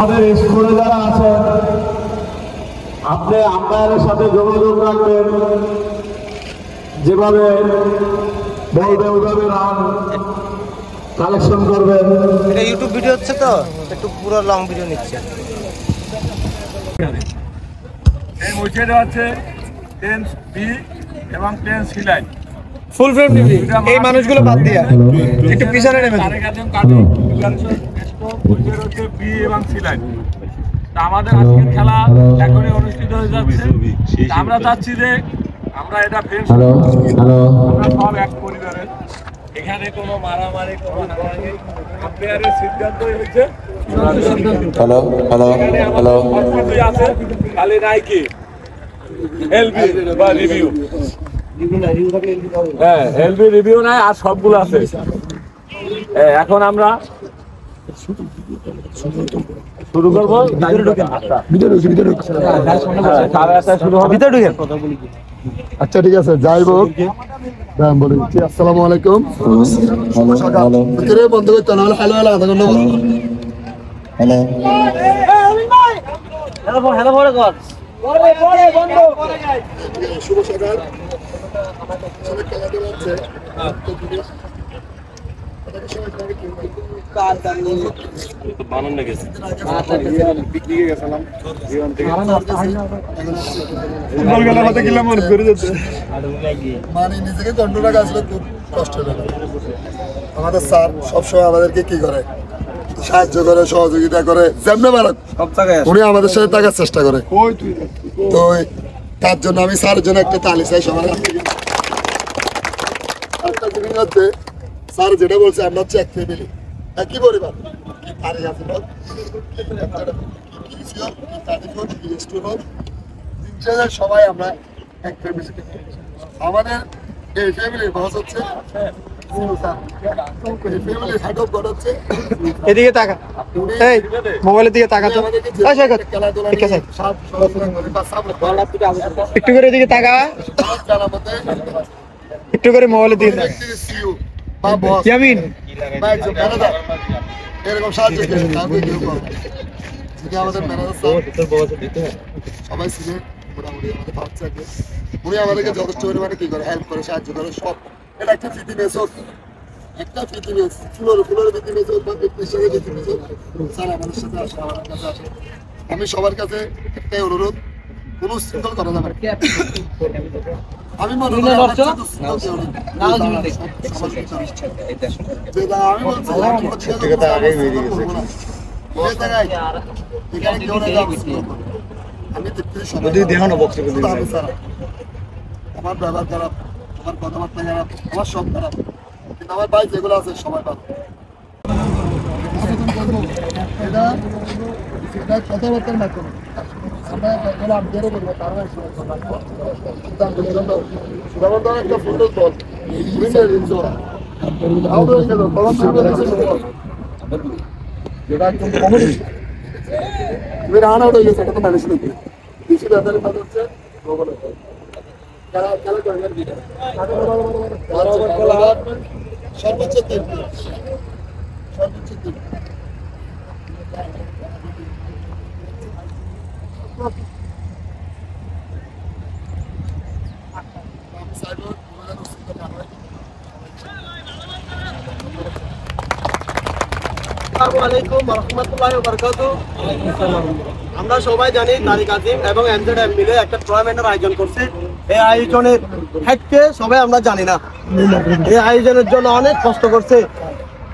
আমাদের স্কুলে যারা আছেন আপনি আম্পায়ারের সাথে যোগাযোগ রাখবেন, যেভাবে বলবে ওইভাবে রান কালেকশন করবেন। এটা ইউটিউব ভিডিও হচ্ছে তো একটু পুরো লং ভিডিও নিচ্ছে। এই উইকেটে আছে 10B এবং 10C লাইন ফুল ফ্রেম টিভি। এই মানুষগুলো বাদ দিয়া একটু পিছনে নেমে যান। উইকেট হচ্ছে B এবং C লাইন। আমাদের আজকের খেলা এখনই অনুষ্ঠিত হয়ে যাচ্ছে। আমরা চাচ্ছি যে আমরা এটা ফ্রেন্ডস, আমরা সব এক পরিবারের, এখানে কোনো মারামারি কোনো হানাহানি আম্পায়ারের সিদ্ধান্তই হয়েছে। আছে খালি নাই কি এলবি বা রিভিউ, হ্যাঁ এলবি রিভিউ নাই, আর সবগুলো আছে। এখন আমরা শুরু করবো। আচ্ছা ঠিক আছে, যাই হোক বলে দিচ্ছি। আসসালামু আলাইকুম। বন্ধ করতে না হলে হ্যালো হ্যালো আধা ঘন্টা শুভ সকাল। মানে নিজেকে কন্ট্রোল রাখা আসলে খুব কষ্ট লাগে। আমাদের স্যার সবসময় আমাদেরকে কি করে, সাহায্য করে, সহযোগিতা করে, যেমনি মারক উনি আমাদের সাথে থাকার চেষ্টা করে। তো তার জন্য আমি স্যারের জন্য একটা তালি চাই সবার কাছ থেকে। স্যার যেটা বলছে আমরা হচ্ছে এক ফ্যামিলি, একই পরিবার। সবাই আমরা এক ফ্যামিলি। আমাদের এই ফ্যামিলির বস হচ্ছে এদিকে তাকা, এই মোবাইলের দিকে তাকা তো, একটু করে এদিকে তাকা, একটু করে মোবাইলের দিকে তাকা। ইয়ামিন এরকম সাহায্য আমাদের ম্যানেজার সবাই ছিলেন মোটামুটি আমাদের বাচ্চাকে, উনি আমাদেরকে যথেষ্ট পরিমাণে কি করে হেল্প করে, সাহায্য করে। সব এটা একটা ফিটি ম্যাচ হোক, একটা ফিটি ম্যাচ ফুলের ফিটি ম্যাচ হোক বা পেশারের ফিটি ম্যাচ হোক, স্যার আমাদের সাথে আসে, আমাদের কাছে আসে। আমি সবার কাছে একটাই অনুরোধ, কোনো শৃঙ্খল করা যাবে না। আমি মনে করি আমি বলছি আমার ব্যবহার খারাপ, আমার কথাবার্তা খারাপ, আমার সব খারাপ, কিন্তু আমার ভাই যেগুলো আছে সবাই ভালো। এটা কথাবার্তার মাধ্যমে আমরা আপডেটও করবো, তারা একটা ফুটবল বল যেটা একদম কমিউনিস্ট তুমি রান আউট হয়ে গেছে, এটা তো ম্যানেজ করবে। বেশি ব্যাপারে কথা হচ্ছে সর্বোচ্চ 3 সর্বোচ্চ 3 আমরা সবাই জানি তারিক আজিম এবং এমজেড মিলে একটা টুর্নামেন্টের আয়োজন করছে। এই আয়োজনের হেডকে সবাই আমরা জানি না, এই আয়োজনের জন্য অনেক কষ্ট করছে।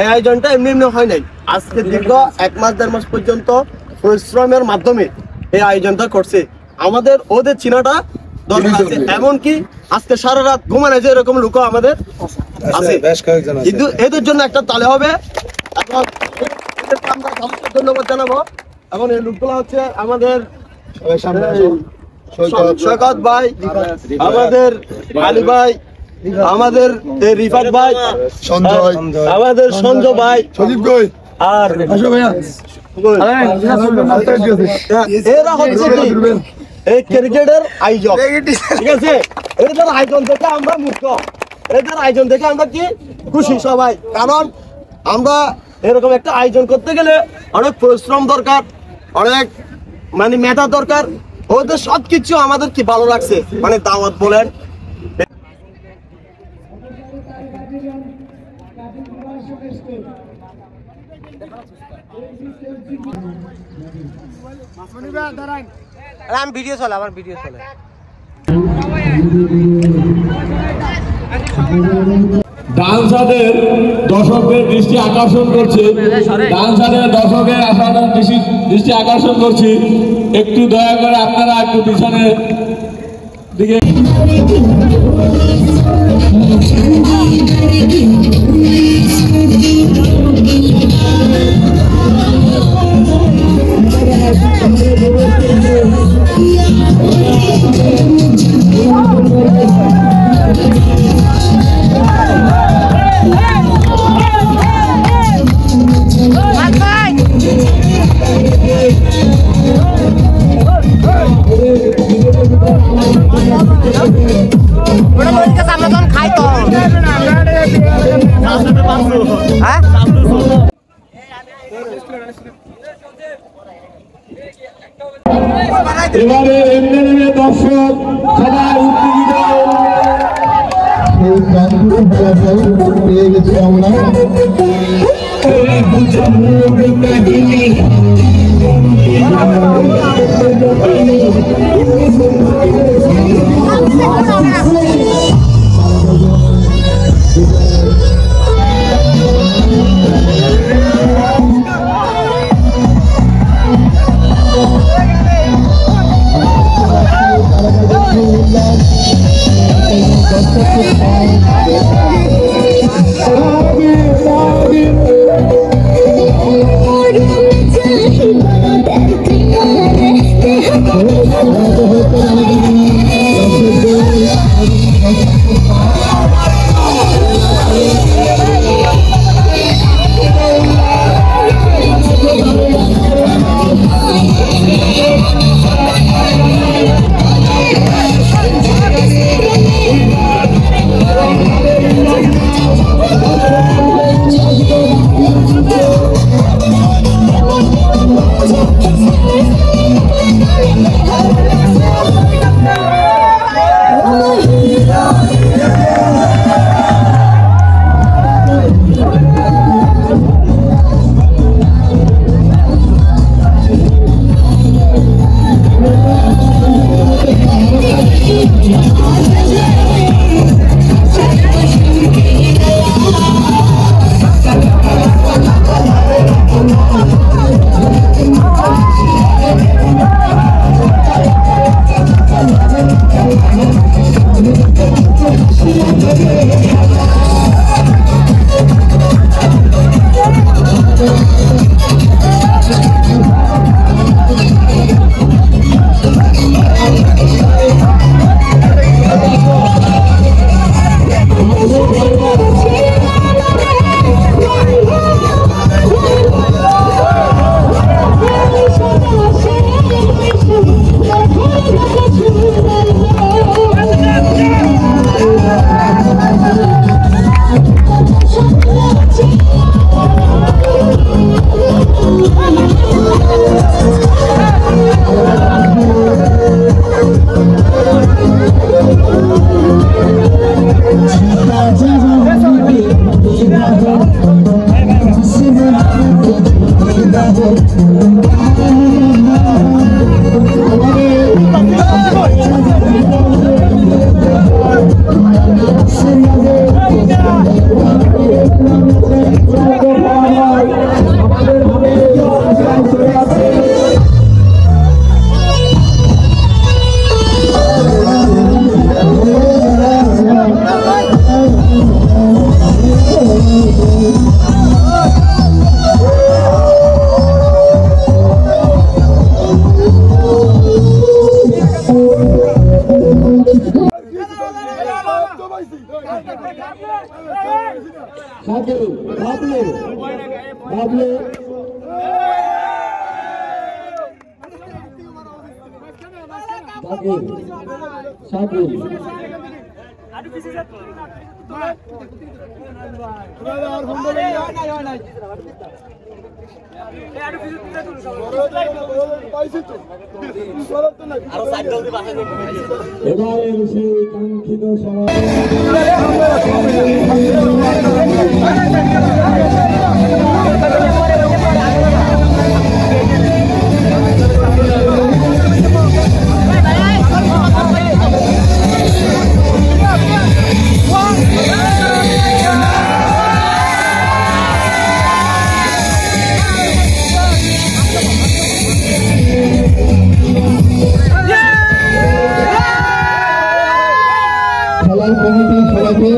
এই আয়োজনটা এমনি এমনি হয় নাই, আজকে দীর্ঘ 1 মাস 1.5 মাস পর্যন্ত পরিশ্রমের মাধ্যমে এই আয়োজনটা করছে। আমাদের ওদের চিনাটা দরকার আছে, এমনকি আজকে সারা রাত ঘুমানো যে এরকম লোক আমাদের আছে, কিন্তু এদের জন্য একটা তালে হবে। এবং আমরা ধন্যবাদ জানাবো। এবং এই লোকগুলো হচ্ছে আমাদের সৈকত ভাই, আমাদের আলী ভাই, আমাদের রিফাত ভাই, আমাদের সঞ্জয় ভাই, সজীব ভাই, আর এরা হচ্ছে এই ক্রিকেটের আয়োজক। ঠিক আছে, এদের আয়োজন থেকে আমরা মুক্ত, এদের আয়োজন থেকে আমরা কি খুশি সবাই। কারণ আমরা এরকম একটা আয়োজন করতে গেলে অনেক পরিশ্রম দরকার, অনেক মানে মেধা দরকার, ওদের সবকিছু আমাদের কি ভালো লাগছে, মানে দাওয়াত বলেন। আমি ভিডিও চলে, আমার ভিডিও চলে। ডান্সারদের দর্শকদের দৃষ্টি আকর্ষণ করছে, ডান্সারদের দর্শকের দৃষ্টি আকর্ষণ করছি, একটু দয়া করে আপনারা একটু পিছনের দিকে। এবারে এমনি দর্শক সবাই উত্তেজিত পেয়ে গেছি আমরা। এবারের সেই কাঙ্ক্ষিত সময় খেলার কমিটি সবাইকে